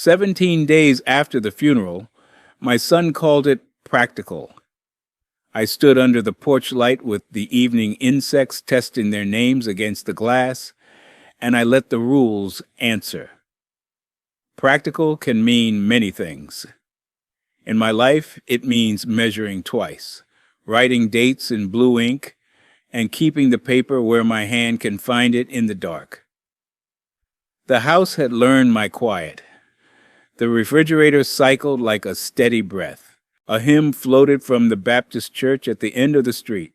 17 days after the funeral, my son called it practical. I stood under the porch light with the evening insects testing their names against the glass, and I let the rules answer. Practical can mean many things. In my life, it means measuring twice, writing dates in blue ink, and keeping the paper where my hand can find it in the dark. The house had learned my quiet. The refrigerator cycled like a steady breath. A hymn floated from the Baptist church at the end of the street,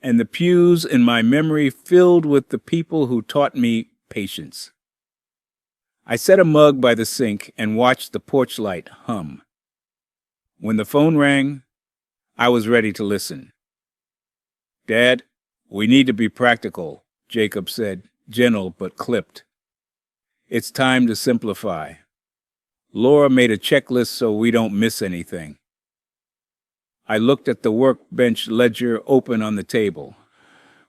and the pews in my memory filled with the people who taught me patience. I set a mug by the sink and watched the porch light hum. When the phone rang, I was ready to listen. "Dad, we need to be practical," Jacob said, gentle but clipped. "It's time to simplify. Laura made a checklist so we don't miss anything." I looked at the workbench ledger open on the table,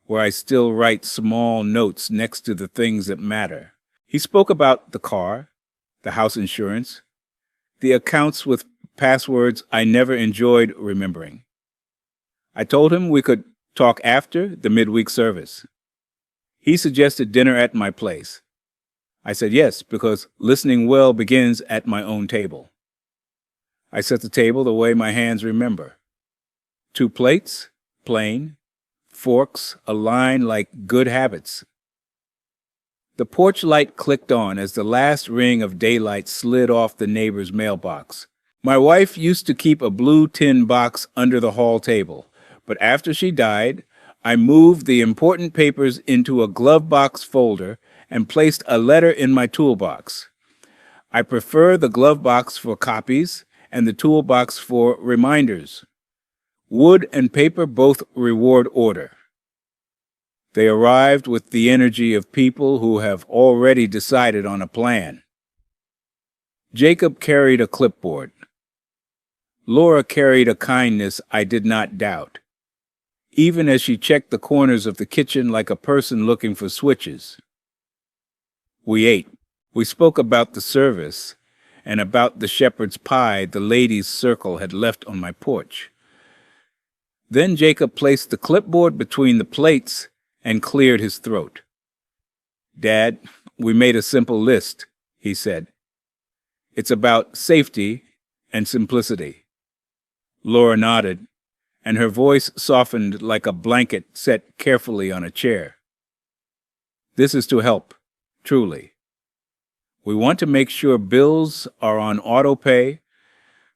where I still write small notes next to the things that matter. He spoke about the car, the house insurance, the accounts with passwords I never enjoyed remembering. I told him we could talk after the midweek service. He suggested dinner at my place. I said yes, because listening well begins at my own table. I set the table the way my hands remember. 2 plates, plain, forks aligned like good habits. The porch light clicked on as the last ring of daylight slid off the neighbor's mailbox. My wife used to keep a blue tin box under the hall table, but after she died, I moved the important papers into a glove box folder and placed a letter in my toolbox. I prefer the glove box for copies and the toolbox for reminders. Wood and paper both reward order. They arrived with the energy of people who have already decided on a plan. Jacob carried a clipboard. Laura carried a kindness I did not doubt, even as she checked the corners of the kitchen like a person looking for switches. We ate. We spoke about the service and about the shepherd's pie the ladies' circle had left on my porch. Then Jacob placed the clipboard between the plates and cleared his throat. "Dad, we made a simple list," he said. "It's about safety and simplicity." Laura nodded, and her voice softened like a blanket set carefully on a chair. "This is to help, truly. We want to make sure bills are on auto pay,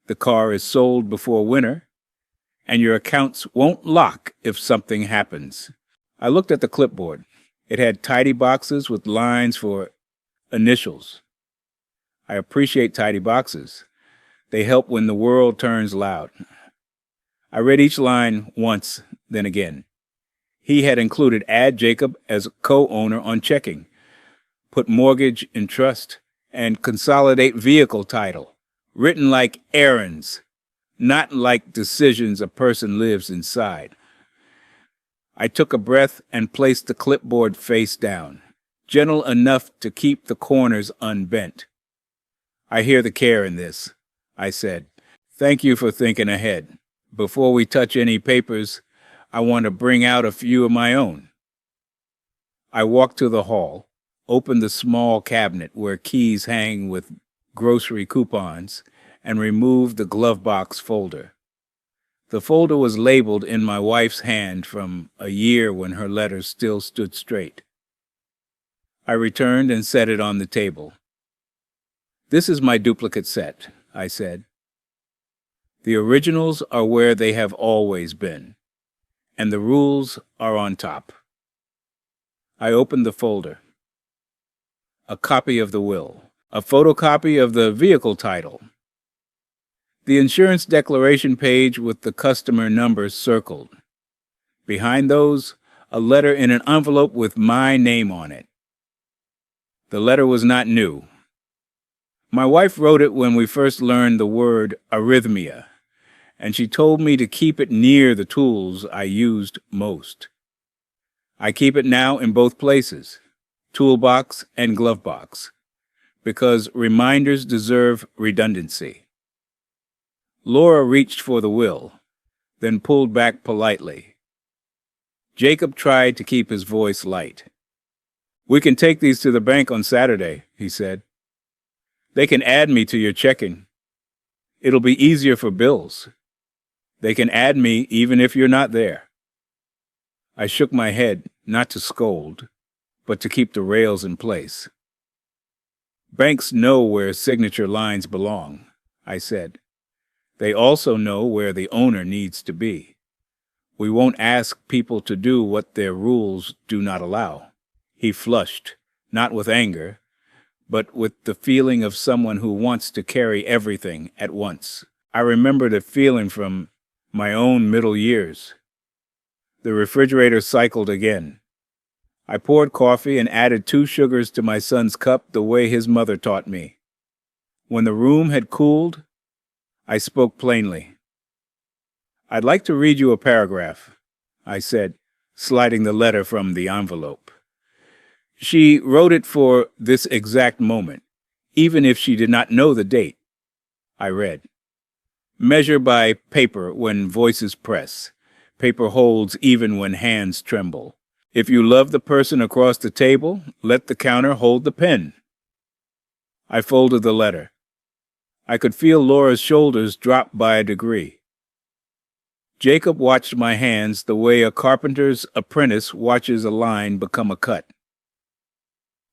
the car is sold before winter, and your accounts won't lock if something happens." I looked at the clipboard. It had tidy boxes with lines for initials. I appreciate tidy boxes. They help when the world turns loud. I read each line once, then again. He had included add Jacob as co-owner on checking, put mortgage in trust, and consolidate vehicle title, written like errands, not like decisions a person lives inside. I took a breath and placed the clipboard face down, gentle enough to keep the corners unbent. "I hear the care in this," I said. "Thank you for thinking ahead. Before we touch any papers, I want to bring out a few of my own." I walked to the hall, opened the small cabinet where keys hang with grocery coupons, and removed the glove box folder. The folder was labeled in my wife's hand from a year when her letters still stood straight. I returned and set it on the table. "This is my duplicate set," I said. "The originals are where they have always been, and the rules are on top." I opened the folder. A copy of the will, a photocopy of the vehicle title, the insurance declaration page with the customer numbers circled. Behind those, a letter in an envelope with my name on it. The letter was not new. My wife wrote it when we first learned the word arrhythmia, and she told me to keep it near the tools I used most. I keep it now in both places, toolbox and glove box, because reminders deserve redundancy. Laura reached for the will, then pulled back politely. Jacob tried to keep his voice light. "We can take these to the bank on Saturday," he said. "They can add me to your checking. It'll be easier for bills. They can add me even if you're not there." I shook my head, not to scold, but to keep the rails in place. "Banks know where signature lines belong," I said. "They also know where the owner needs to be. We won't ask people to do what their rules do not allow." He flushed, not with anger, but with the feeling of someone who wants to carry everything at once. I remembered a feeling from my own middle years. The refrigerator cycled again. I poured coffee and added 2 sugars to my son's cup the way his mother taught me. When the room had cooled, I spoke plainly. "I'd like to read you a paragraph," I said, sliding the letter from the envelope. She wrote it for this exact moment, even if she did not know the date. I read. "Measure by paper when voices press. Paper holds even when hands tremble. If you love the person across the table, let the counter hold the pen." I folded the letter. I could feel Laura's shoulders drop by a degree. Jacob watched my hands the way a carpenter's apprentice watches a line become a cut.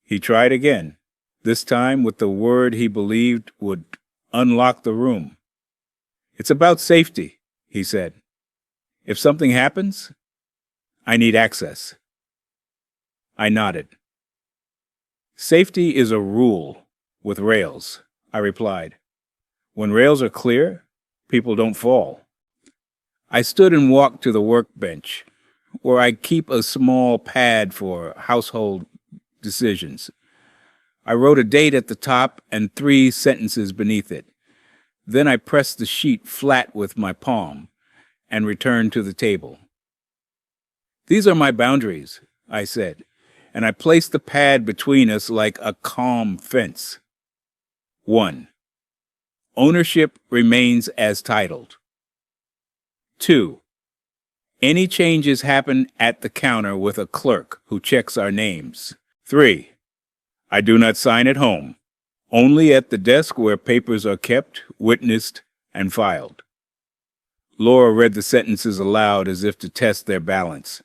He tried again, this time with the word he believed would unlock the room. "It's about safety," he said. "If something happens, I need access." I nodded. "Safety is a rule with rails," I replied. "When rails are clear, people don't fall." I stood and walked to the workbench, where I keep a small pad for household decisions. I wrote a date at the top and 3 sentences beneath it. Then I pressed the sheet flat with my palm and returned to the table. "These are my boundaries," I said, and I placed the pad between us like a calm fence. 1. Ownership remains as titled. 2. Any changes happen at the counter with a clerk who checks our names. 3. I do not sign at home, only at the desk where papers are kept, witnessed, and filed. Laura read the sentences aloud as if to test their balance.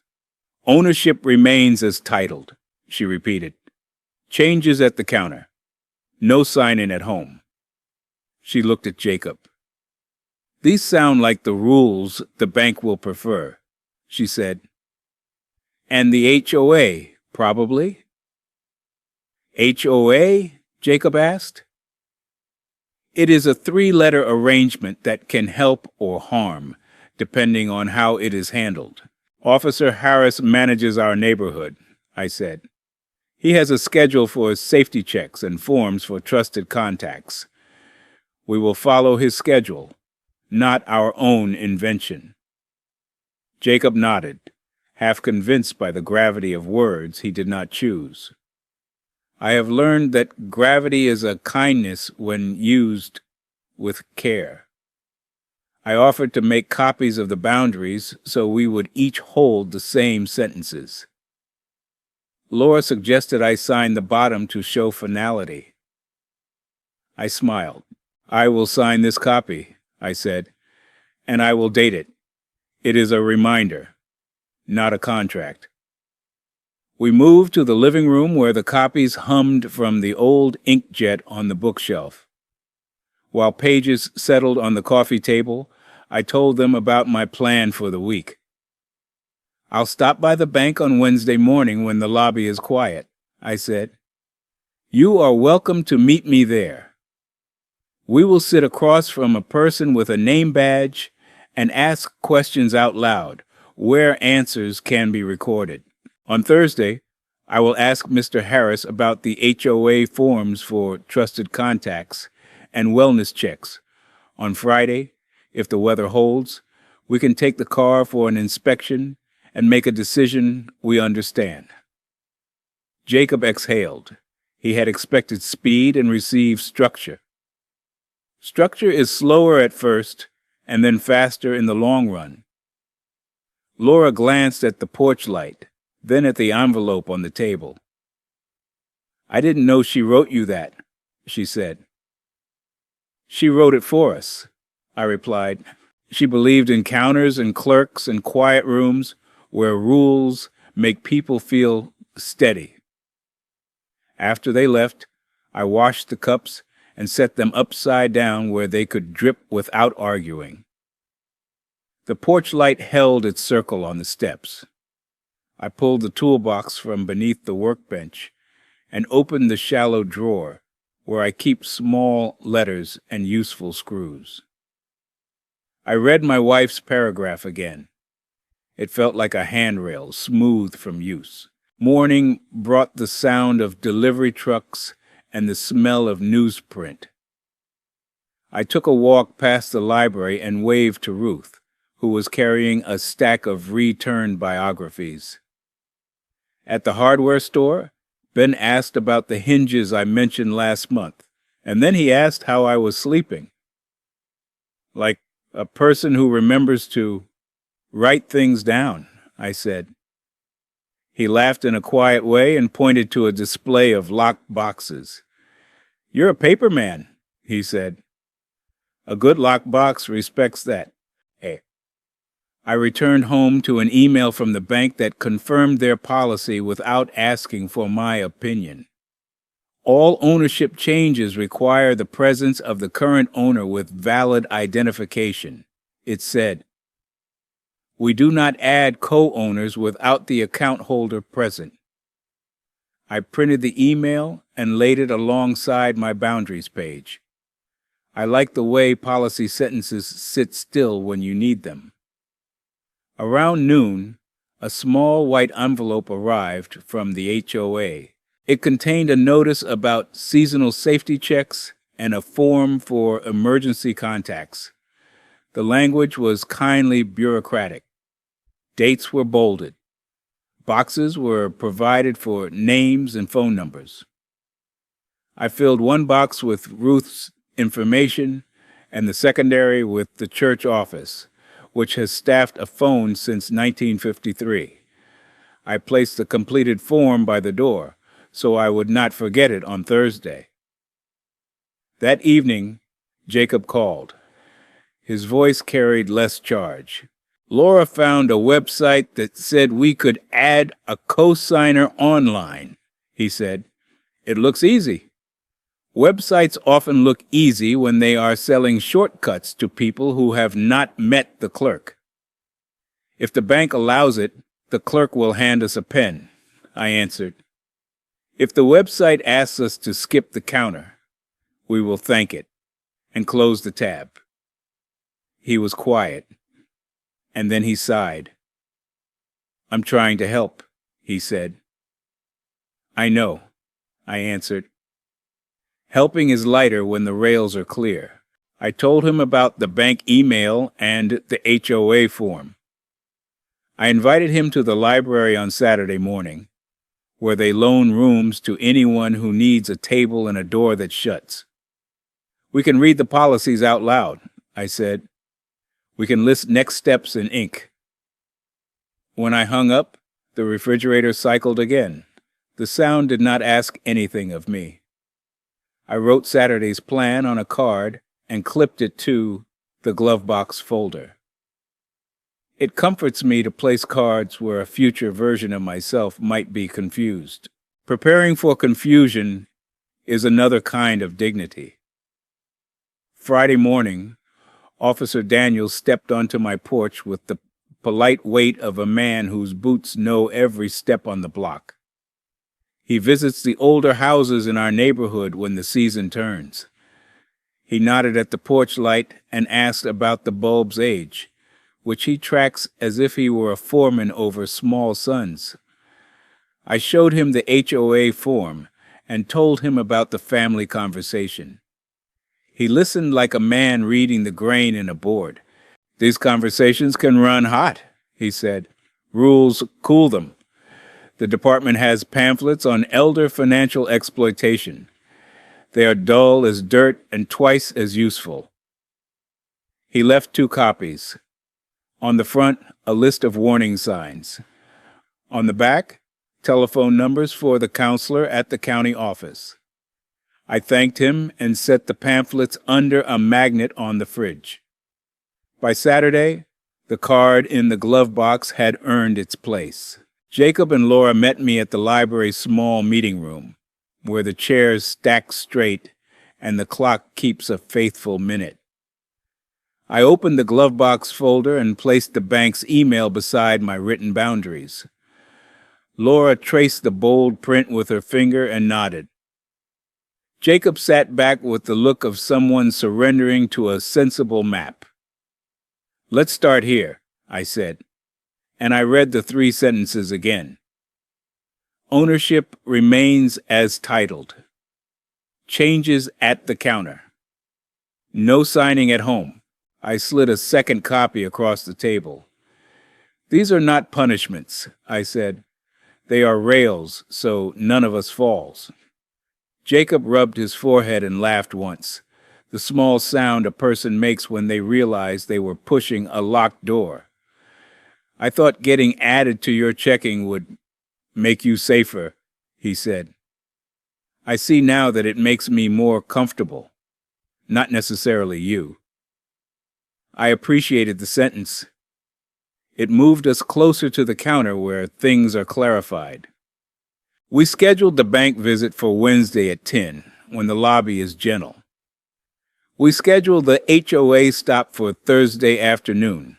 "Ownership remains as titled," she repeated. "Changes at the counter. No signing at home." She looked at Jacob. "These sound like the rules the bank will prefer," she said. "And the HOA, probably?" "HOA?" Jacob asked. "It is a 3-letter arrangement that can help or harm, depending on how it is handled. Officer Harris manages our neighborhood," I said. "He has a schedule for safety checks and forms for trusted contacts. We will follow his schedule, not our own invention." Jacob nodded, half convinced by the gravity of words he did not choose. I have learned that gravity is a kindness when used with care. I offered to make copies of the boundaries so we would each hold the same sentences. Laura suggested I sign the bottom to show finality. I smiled. "I will sign this copy," I said, "and I will date it. It is a reminder, not a contract." We moved to the living room where the copies hummed from the old inkjet on the bookshelf. While pages settled on the coffee table, I told them about my plan for the week. "I'll stop by the bank on Wednesday morning when the lobby is quiet," I said. "You are welcome to meet me there. We will sit across from a person with a name badge and ask questions out loud, where answers can be recorded. On Thursday, I will ask Mr. Harris about the HOA forms for trusted contacts and wellness checks. On Friday, if the weather holds, we can take the car for an inspection and make a decision we understand." Jacob exhaled. He had expected speed and received structure. Structure is slower at first and then faster in the long run. Laura glanced at the porch light, then at the envelope on the table. "I didn't know she wrote you that," she said. "She wrote it for us," I replied. She believed in counters and clerks and quiet rooms where rules make people feel steady. After they left, I washed the cups and set them upside down where they could drip without arguing. The porch light held its circle on the steps. I pulled the toolbox from beneath the workbench and opened the shallow drawer where I keep small letters and useful screws. I read my wife's paragraph again. It felt like a handrail, smooth from use. Morning brought the sound of delivery trucks and the smell of newsprint. I took a walk past the library and waved to Ruth, who was carrying a stack of returned biographies. At the hardware store, Ben asked about the hinges I mentioned last month, and then he asked how I was sleeping. "Like a person who remembers to write things down," I said. He laughed in a quiet way and pointed to a display of locked boxes. "You're a paper man," he said. "A good locked box respects that." I returned home to an email from the bank that confirmed their policy without asking for my opinion. All ownership changes require the presence of the current owner with valid identification. It said, "We do not add co-owners without the account holder present." I printed the email and laid it alongside my boundaries page. I like the way policy sentences sit still when you need them. Around noon, a small white envelope arrived from the HOA. It contained a notice about seasonal safety checks and a form for emergency contacts. The language was kindly bureaucratic. Dates were bolded. Boxes were provided for names and phone numbers. I filled one box with Ruth's information and the secondary with the church office, which has staffed a phone since 1953. I placed the completed form by the door, so I would not forget it on Thursday. That evening, Jacob called. His voice carried less charge. "Laura found a website that said we could add a cosigner online," he said. "It looks easy." Websites often look easy when they are selling shortcuts to people who have not met the clerk. "If the bank allows it, the clerk will hand us a pen," I answered. "If the website asks us to skip the counter, we will thank it," and close the tab. He was quiet, and then he sighed. "I'm trying to help," he said. "I know," I answered. Helping is lighter when the rails are clear. I told him about the bank email and the HOA form. I invited him to the library on Saturday morning, where they loan rooms to anyone who needs a table and a door that shuts. "We can read the policies out loud," I said. "We can list next steps in ink." When I hung up, the refrigerator cycled again. The sound did not ask anything of me. I wrote Saturday's plan on a card and clipped it to the glove box folder. It comforts me to place cards where a future version of myself might be confused. Preparing for confusion is another kind of dignity. Friday morning, Officer Daniels stepped onto my porch with the polite weight of a man whose boots know every step on the block. He visits the older houses in our neighborhood when the season turns. He nodded at the porch light and asked about the bulb's age, which he tracks as if he were a foreman over small sons. I showed him the HOA form and told him about the family conversation. He listened like a man reading the grain in a board. "These conversations can run hot," he said. "Rules cool them. The department has pamphlets on elder financial exploitation. They are dull as dirt and twice as useful. He left 2 copies. On the front, a list of warning signs. On the back, telephone numbers for the counselor at the county office. I thanked him and set the pamphlets under a magnet on the fridge. By Saturday, the card in the glove box had earned its place. Jacob and Laura met me at the library's small meeting room, where the chairs stack straight and the clock keeps a faithful minute. I opened the glove box folder and placed the bank's email beside my written boundaries. Laura traced the bold print with her finger and nodded. Jacob sat back with the look of someone surrendering to a sensible map. "Let's start here," I said, and I read the 3 sentences again. Ownership remains as titled. Changes at the counter. No signing at home. I slid a second copy across the table. "These are not punishments," I said. "They are rails, so none of us falls." Jacob rubbed his forehead and laughed once, the small sound a person makes when they realize they were pushing a locked door. "I thought getting added to your checking would make you safer," he said. "I see now that it makes me more comfortable. Not necessarily you." I appreciated the sentence. It moved us closer to the counter where things are clarified. We scheduled the bank visit for Wednesday at 10, when the lobby is gentle. We scheduled the HOA stop for Thursday afternoon,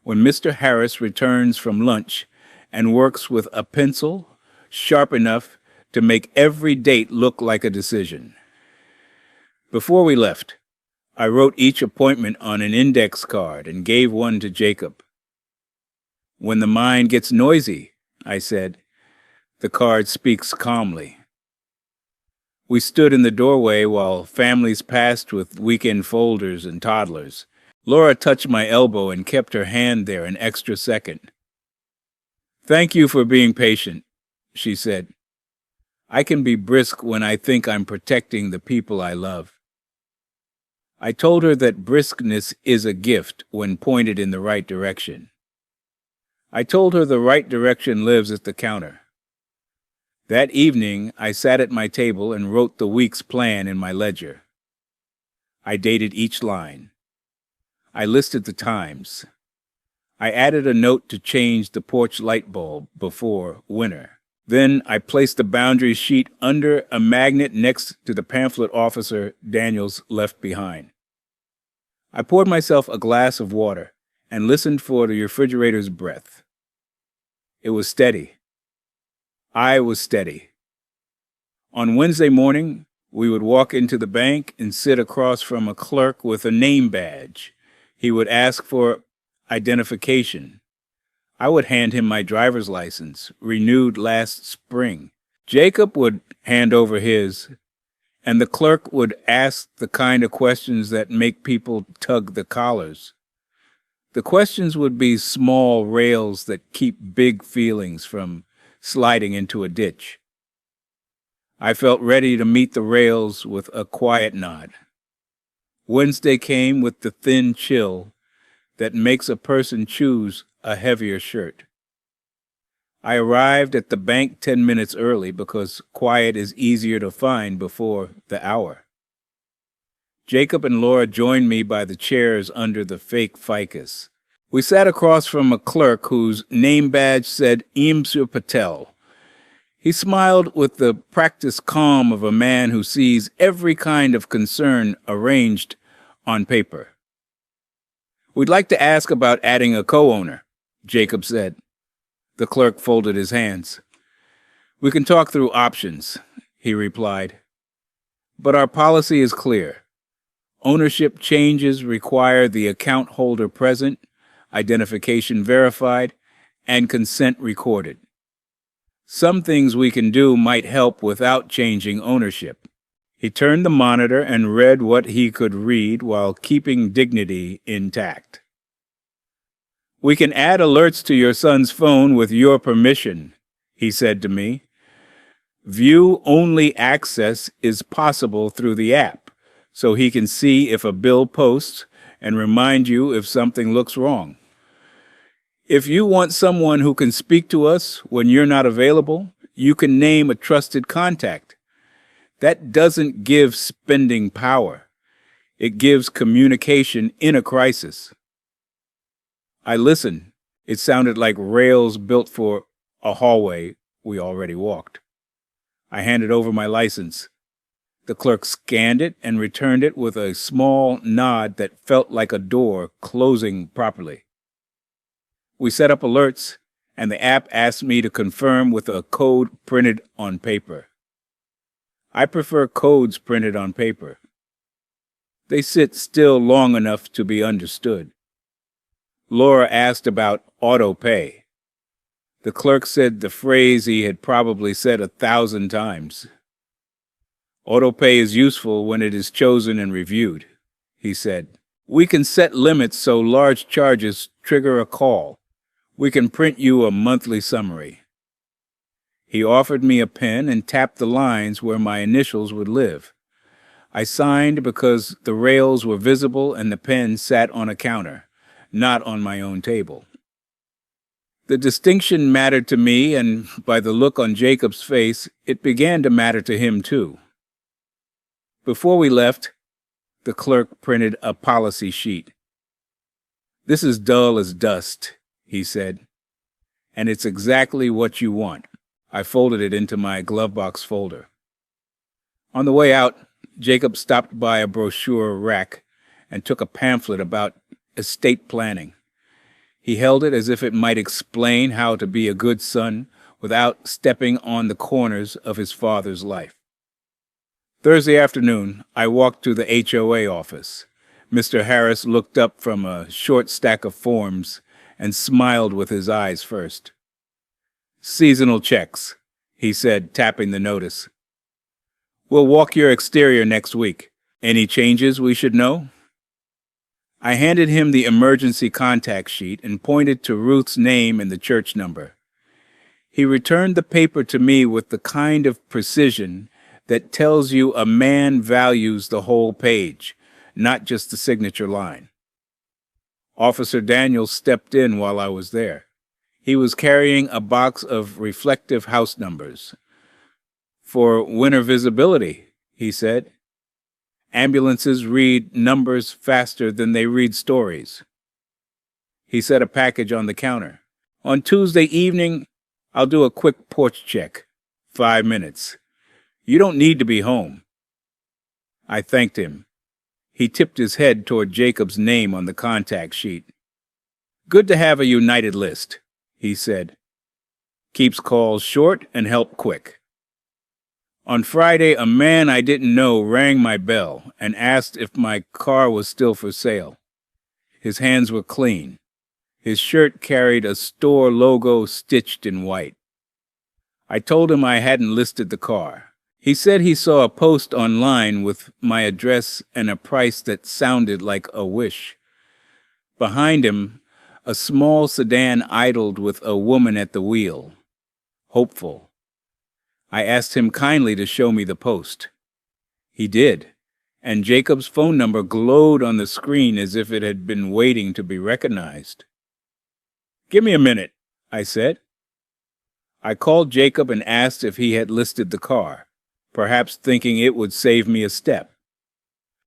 when Mr. Harris returns from lunch and works with a pencil sharp enough to make every date look like a decision. Before we left, I wrote each appointment on an index card and gave one to Jacob. "When the mind gets noisy," I said, "the card speaks calmly." We stood in the doorway while families passed with weekend folders and toddlers. Laura touched my elbow and kept her hand there an extra second. "Thank you for being patient," she said. "I can be brisk when I think I'm protecting the people I love." I told her that briskness is a gift when pointed in the right direction. I told her the right direction lives at the counter. That evening, I sat at my table and wrote the week's plan in my ledger. I dated each line. I listed the times. I added a note to change the porch light bulb before winter. Then I placed the boundary sheet under a magnet next to the pamphlet Officer Daniels left behind. I poured myself a glass of water and listened for the refrigerator's breath. It was steady. I was steady. On Wednesday morning, we would walk into the bank and sit across from a clerk with a name badge. He would ask for identification. I would hand him my driver's license, renewed last spring. Jacob would hand over his, and the clerk would ask the kind of questions that make people tug the collars. The questions would be small rails that keep big feelings from sliding into a ditch. I felt ready to meet the rails with a quiet nod. Wednesday came with the thin chill that makes a person choose a heavier shirt. I arrived at the bank 10 minutes early because quiet is easier to find before the hour. Jacob and Laura joined me by the chairs under the fake ficus. We sat across from a clerk whose name badge said Imsur Patel. He smiled with the practiced calm of a man who sees every kind of concern arranged on paper. "We'd like to ask about adding a co-owner," Jacob said. The clerk folded his hands. "We can talk through options," he replied. "But our policy is clear. Ownership changes require the account holder present, identification verified, and consent recorded. Some things we can do might help without changing ownership." He turned the monitor and read what he could read while keeping dignity intact. "We can add alerts to your son's phone with your permission," he said to me. View-only access is possible through the app, so he can see if a bill posts and remind you if something looks wrong. If you want someone who can speak to us when you're not available, you can name a trusted contact. That doesn't give spending power. It gives communication in a crisis. I listened. It sounded like rails built for a hallway we already walked. I handed over my license. The clerk scanned it and returned it with a small nod that felt like a door closing properly. We set up alerts, and the app asked me to confirm with a code printed on paper. I prefer codes printed on paper. They sit still long enough to be understood. Laura asked about auto pay. The clerk said the phrase he had probably said 1,000 times. Auto pay is useful when it is chosen and reviewed, he said. We can set limits so large charges trigger a call. We can print you a monthly summary. He offered me a pen and tapped the lines where my initials would live. I signed because the rails were visible and the pen sat on a counter, not on my own table. The distinction mattered to me, and by the look on Jacob's face, it began to matter to him too. Before we left, the clerk printed a policy sheet. This is dull as dust, he said, and it's exactly what you want. I folded it into my glove box folder. On the way out, Jacob stopped by a brochure rack and took a pamphlet about estate planning. He held it as if it might explain how to be a good son without stepping on the corners of his father's life. Thursday afternoon, I walked to the HOA office. Mr. Harris looked up from a short stack of forms and smiled with his eyes first. Seasonal checks, he said, tapping the notice. We'll walk your exterior next week. Any changes we should know? I handed him the emergency contact sheet and pointed to Ruth's name and the church number. He returned the paper to me with the kind of precision that tells you a man values the whole page, not just the signature line. Officer Daniels stepped in while I was there. He was carrying a box of reflective house numbers. For winter visibility, he said. Ambulances read numbers faster than they read stories. He set a package on the counter. On Tuesday evening, I'll do a quick porch check. 5 minutes. You don't need to be home. I thanked him. He tipped his head toward Jacob's name on the contact sheet. Good to have a united list, he said. Keeps calls short and help quick. On Friday, a man I didn't know rang my bell and asked if my car was still for sale. His hands were clean. His shirt carried a store logo stitched in white. I told him I hadn't listed the car. He said he saw a post online with my address and a price that sounded like a wish. Behind him, a small sedan idled with a woman at the wheel, hopeful. I asked him kindly to show me the post. He did, and Jacob's phone number glowed on the screen as if it had been waiting to be recognized. Give me a minute, I said. I called Jacob and asked if he had listed the car, perhaps thinking it would save me a step.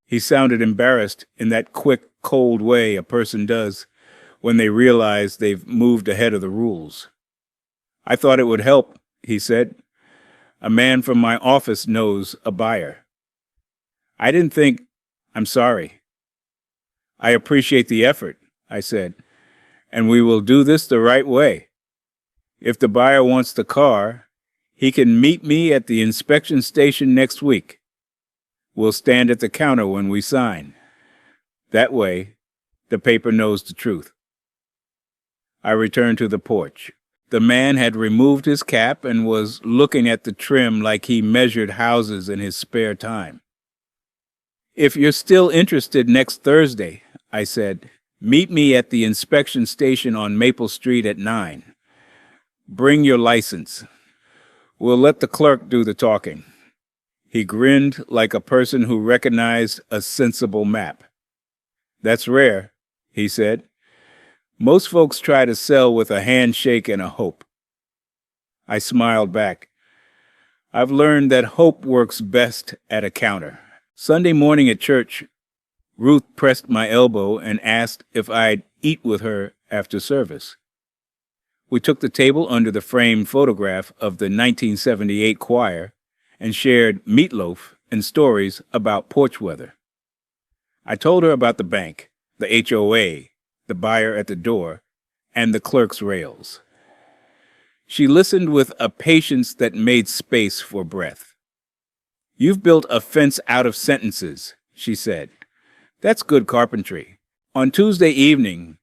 He sounded embarrassed in that quick, cold way a person does when they realize they've moved ahead of the rules. I thought it would help, he said. A man from my office knows a buyer. I didn't think, I'm sorry. I appreciate the effort, I said, and we will do this the right way. If the buyer wants the car, he can meet me at the inspection station next week. We'll stand at the counter when we sign. That way, the paper knows the truth. I returned to the porch. The man had removed his cap and was looking at the trim like he measured houses in his spare time. If you're still interested next Thursday, I said, meet me at the inspection station on Maple Street at 9. Bring your license. We'll let the clerk do the talking. He grinned like a person who recognized a sensible map. That's rare, he said. Most folks try to sell with a handshake and a hope. I smiled back. I've learned that hope works best at a counter. Sunday morning at church, Ruth pressed my elbow and asked if I'd eat with her after service. We took the table under the framed photograph of the 1978 choir and shared meatloaf and stories about porch weather. I told her about the bank, the HOA, the buyer at the door, and the clerk's rails. She listened with a patience that made space for breath. You've built a fence out of sentences, she said. That's good carpentry. On Tuesday evening,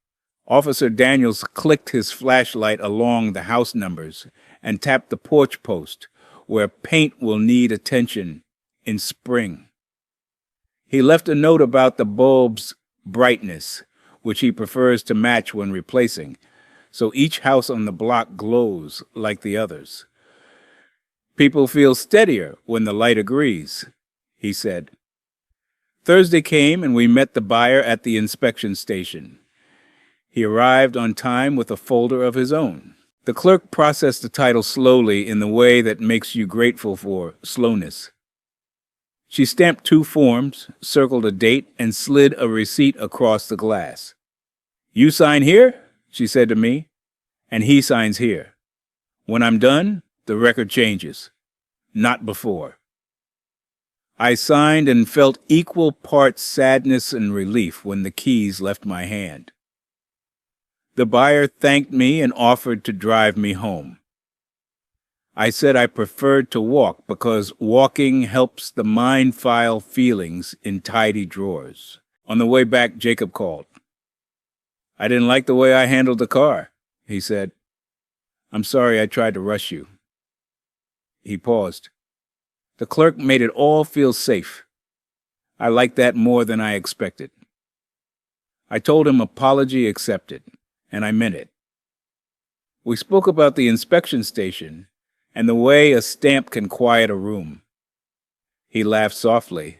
Officer Daniels clicked his flashlight along the house numbers and tapped the porch post where paint will need attention in spring. He left a note about the bulb's brightness, which he prefers to match when replacing, so each house on the block glows like the others. People feel steadier when the light agrees, he said. Thursday came and we met the buyer at the inspection station. He arrived on time with a folder of his own. The clerk processed the title slowly in the way that makes you grateful for slowness. She stamped 2 forms, circled a date, and slid a receipt across the glass. You sign here, she said to me, and he signs here. When I'm done, the record changes. Not before. I signed and felt equal parts sadness and relief when the keys left my hand. The buyer thanked me and offered to drive me home. I said I preferred to walk because walking helps the mind file feelings in tidy drawers. On the way back, Jacob called. I didn't like the way I handled the car, he said. I'm sorry I tried to rush you. He paused. The clerk made it all feel safe. I liked that more than I expected. I told him apology accepted, and I meant it. We spoke about the inspection station and the way a stamp can quiet a room. He laughed softly.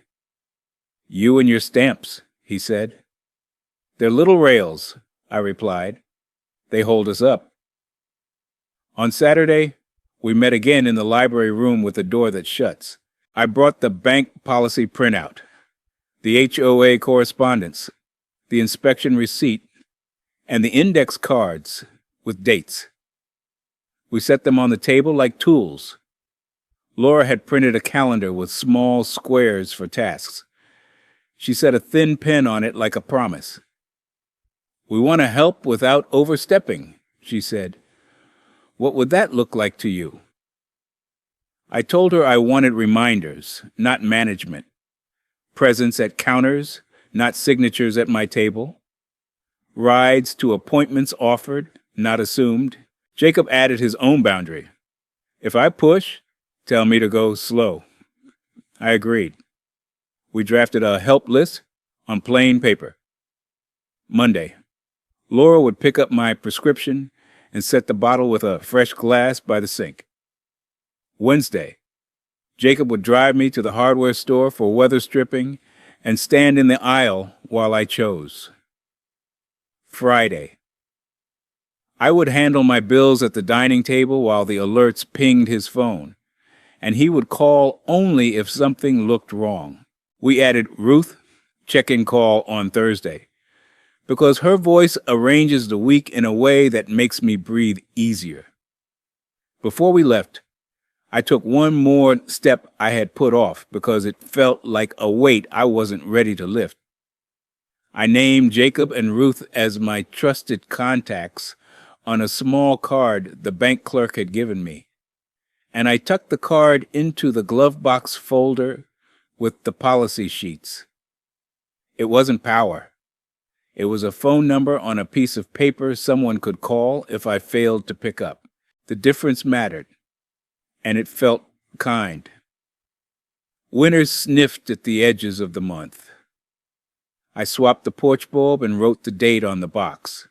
You and your stamps, he said. They're little rails, I replied. They hold us up. On Saturday, we met again in the library room with a door that shuts. I brought the bank policy printout, the HOA correspondence, the inspection receipt, and the index cards with dates. We set them on the table like tools. Laura had printed a calendar with small squares for tasks. She set a thin pen on it like a promise. We want to help without overstepping, she said. What would that look like to you? I told her I wanted reminders, not management. Presents at counters, not signatures at my table. Rides to appointments offered, not assumed. Jacob added his own boundary. If I push, tell me to go slow. I agreed. We drafted a help list on plain paper. Monday, Laura would pick up my prescription and set the bottle with a fresh glass by the sink. Wednesday, Jacob would drive me to the hardware store for weather stripping and stand in the aisle while I chose. Friday, I would handle my bills at the dining table while the alerts pinged his phone, and he would call only if something looked wrong. We added Ruth, check-in call on Thursday, because her voice arranges the week in a way that makes me breathe easier. Before we left, I took one more step I had put off because it felt like a weight I wasn't ready to lift. I named Jacob and Ruth as my trusted contacts on a small card the bank clerk had given me, and I tucked the card into the glove box folder with the policy sheets. It wasn't power. It was a phone number on a piece of paper someone could call if I failed to pick up. The difference mattered, and it felt kind. Winter sniffed at the edges of the month. I swapped the porch bulb and wrote the date on the box.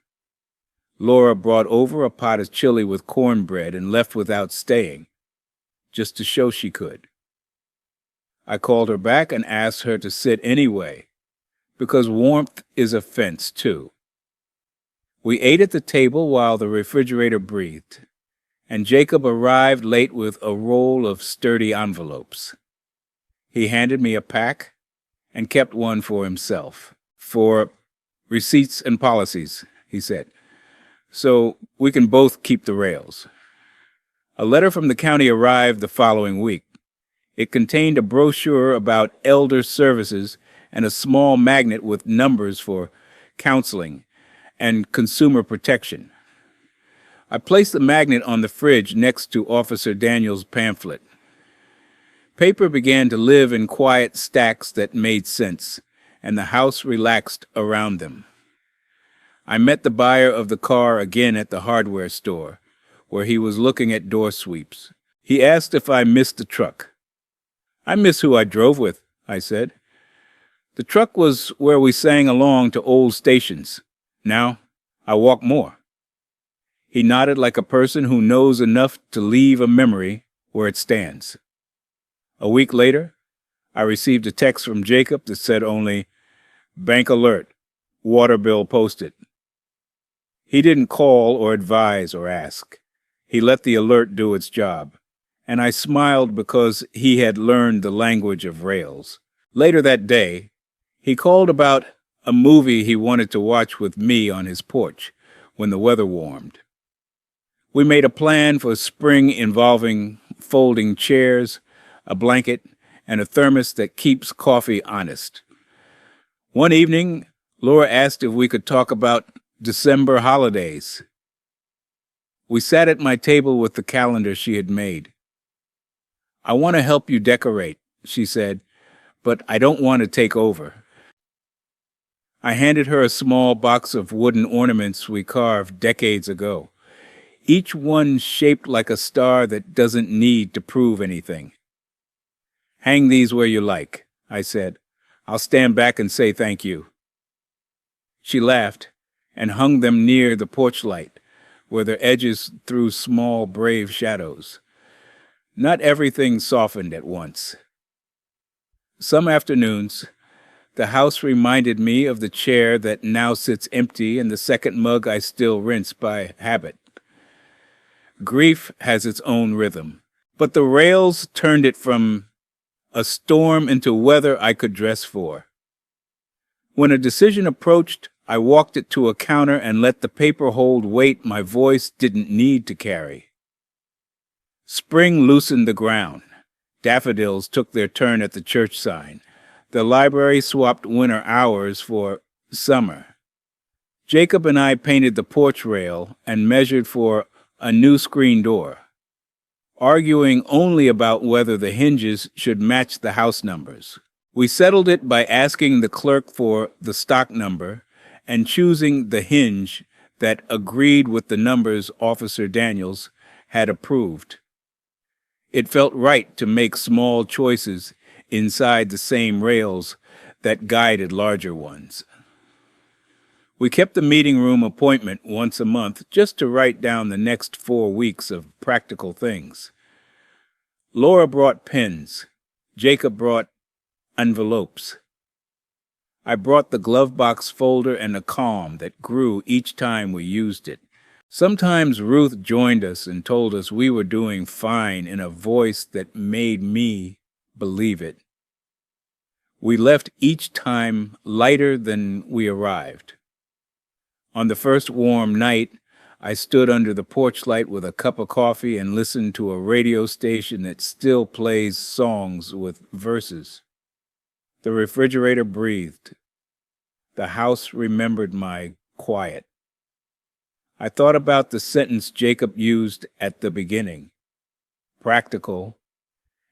Laura brought over a pot of chili with cornbread and left without staying. just to show she could. I called her back and asked her to sit anyway, because warmth is a fence, too. We ate at the table while the refrigerator breathed, and Jacob arrived late with a roll of sturdy envelopes. He handed me a pack and kept one for himself. For receipts and policies, he said, so we can both keep the rails. A letter from the county arrived the following week. It contained a brochure about elder services and a small magnet with numbers for counseling and consumer protection. I placed the magnet on the fridge next to Officer Daniels' pamphlet. Paper began to live in quiet stacks that made sense, and the house relaxed around them. I met the buyer of the car again at the hardware store, where he was looking at door sweeps. He asked if I missed the truck. I miss who I drove with, I said. The truck was where we sang along to old stations. Now, I walk more. He nodded like a person who knows enough to leave a memory where it stands. A week later, I received a text from Jacob that said only, "Bank alert, water bill posted." He didn't call or advise or ask. He let the alert do its job, and I smiled because he had learned the language of rails. Later that day, he called about a movie he wanted to watch with me on his porch when the weather warmed. We made a plan for spring involving folding chairs, a blanket, and a thermos that keeps coffee honest. One evening, Laura asked if we could talk about December holidays. We sat at my table with the calendar she had made. "I want to help you decorate," she said, "but I don't want to take over." I handed her a small box of wooden ornaments we carved decades ago, each one shaped like a star that doesn't need to prove anything. "Hang these where you like," I said. "I'll stand back and say thank you." She laughed and hung them near the porch light, where their edges threw small, brave shadows. Not everything softened at once. Some afternoons, the house reminded me of the chair that now sits empty and the second mug I still rinse by habit. Grief has its own rhythm, but the rails turned it from a storm into weather I could dress for. When a decision approached, I walked it to a counter and let the paper hold weight my voice didn't need to carry. Spring loosened the ground. Daffodils took their turn at the church sign. The library swapped winter hours for summer. Jacob and I painted the porch rail and measured for a new screen door, arguing only about whether the hinges should match the house numbers. We settled it by asking the clerk for the stock number and choosing the hinge that agreed with the numbers Officer Daniels had approved. It felt right to make small choices inside the same rails that guided larger ones. We kept the meeting room appointment once a month just to write down the next 4 weeks of practical things. Laura brought pens. Jacob brought envelopes. I brought the glove box folder and a calm that grew each time we used it. Sometimes Ruth joined us and told us we were doing fine in a voice that made me believe it. We left each time lighter than we arrived. On the first warm night, I stood under the porch light with a cup of coffee and listened to a radio station that still plays songs with verses. The refrigerator breathed. The house remembered my quiet. I thought about the sentence Jacob used at the beginning, practical,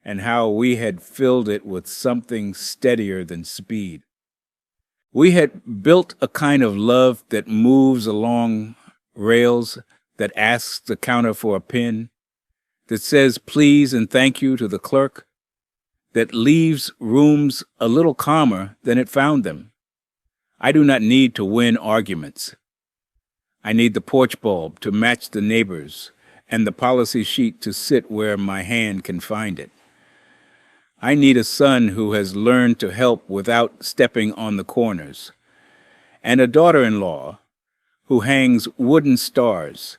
and how we had filled it with something steadier than speed. We had built a kind of love that moves along rails, that asks the counter for a pen, that says please and thank you to the clerk, that leaves rooms a little calmer than it found them. I do not need to win arguments. I need the porch bulb to match the neighbors and the policy sheet to sit where my hand can find it. I need a son who has learned to help without stepping on the corners, and a daughter-in-law who hangs wooden stars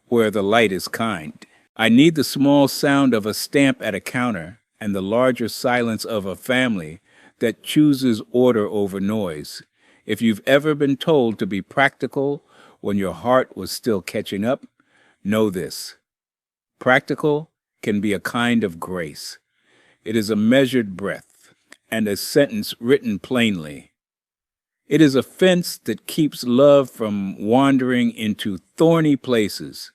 where the light is kind. I need the small sound of a stamp at a counter and the larger silence of a family that chooses order over noise. If you've ever been told to be practical when your heart was still catching up, know this. Practical can be a kind of grace. It is a measured breath and a sentence written plainly. It is a fence that keeps love from wandering into thorny places.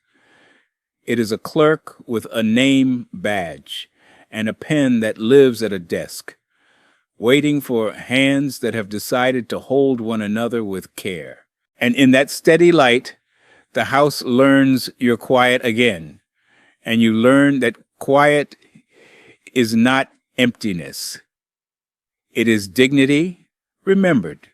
It is a clerk with a name badge and a pen that lives at a desk, waiting for hands that have decided to hold one another with care. And in that steady light, the house learns you're quiet again, and you learn that quiet is not emptiness. It is dignity remembered.